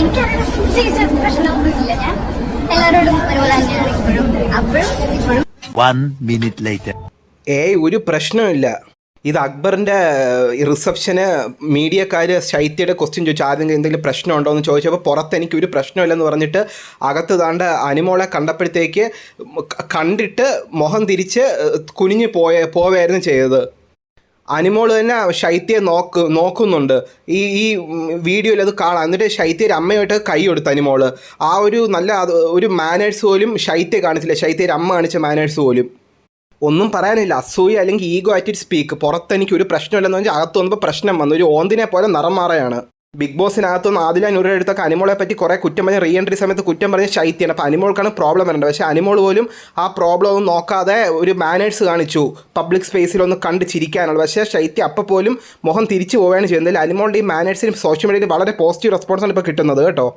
എനിക്കങ്ങനെ പ്രത്യേകിച്ച് പ്രശ്നമൊന്നുമില്ല. ഞാൻ എല്ലാവരോടും ഒരുപോലെ തന്നെയാണ് ഇപ്പോഴും, അപ്പോഴും ഇപ്പോഴും. 1 minute later. ഒരു പ്രശ്നമില്ല. ഇത് അക്ബറിൻ്റെ റിസപ്ഷന് മീഡിയക്കാർ ശൈത്യയുടെ ക്വസ്റ്റ്യൻ ചോദിച്ചു, ആദ്യം എന്തെങ്കിലും പ്രശ്നമുണ്ടോ എന്ന് ചോദിച്ചപ്പോൾ പുറത്ത് എനിക്ക് ഒരു പ്രശ്നമില്ലെന്ന് പറഞ്ഞിട്ട് അകത്ത് താണ്ട് അനിമോളെ കണ്ടപ്പോഴത്തേക്ക് കണ്ടിട്ട് മുഖം തിരിച്ച് കുനിഞ്ഞ് പോവുകയായിരുന്നു ചെയ്തത്. അനിമോൾ തന്നെ ശൈത്യയെ നോക്കുന്നുണ്ട്. ഈ വീഡിയോയിൽ അത് കാണാം. എന്നിട്ട് ശൈത്യയുടെ അമ്മയായിട്ട് കൈ കൊടുത്തു അനിമോള്. ആ ഒരു ഒരു മാനേഴ്സ് പോലും ശൈത്യ കാണിച്ചില്ല, ശൈത്യയുടെ അമ്മ കാണിച്ച മാനേഴ്സ് പോലും. ഒന്നും പറയാനില്ല. അസൂയ അല്ലെങ്കിൽ ഈഗോ ആയിട്ട് സ്പീക്ക്. പുറത്ത് എനിക്ക് ഒരു പ്രശ്നമില്ലെന്ന് പറഞ്ഞാൽ അകത്ത് വന്നപ്പോൾ പ്രശ്നം വന്നു. ഒരു ഓന്തിനെ പോലെ നിറം മാറുകയാണ്. ബിഗ് ബോസിനകത്തൊന്നും ആദില നൂറിൻ്റെ അടുത്തൊക്കെ അനിമോളെ പറ്റി കുറേ കുറ്റം പറഞ്ഞ് റീ എൻട്രി സമയത്ത് കുറ്റം പറഞ്ഞ് ശൈത്യാണ്. അപ്പോൾ അനിമോൾക്കാണ് പ്രോബ്ലം വരേണ്ടത്. പക്ഷേ അനിമോൾ പോലും ആ പ്രോബ്ലം ഒന്നും നോക്കാതെ ഒരു മാനേഴ്സ് കാണിച്ചു, പബ്ലിക് സ്പേസിലൊന്ന് കണ്ട് ചിരിക്കാനുള്ളത്. പക്ഷേ ശൈത്യ അപ്പോൾ പോലും മുഖം തിരിച്ചു പോവുകയാണ് ചെയ്യുന്നത്. അനിമോളുടെ ഈ മാനേഴ്സിന് സോഷ്യൽ മീഡിയയിൽ വളരെ പോസിറ്റീവ് റെസ്പോൺസാണ് ഇപ്പോൾ കിട്ടുന്നത് കേട്ടോ.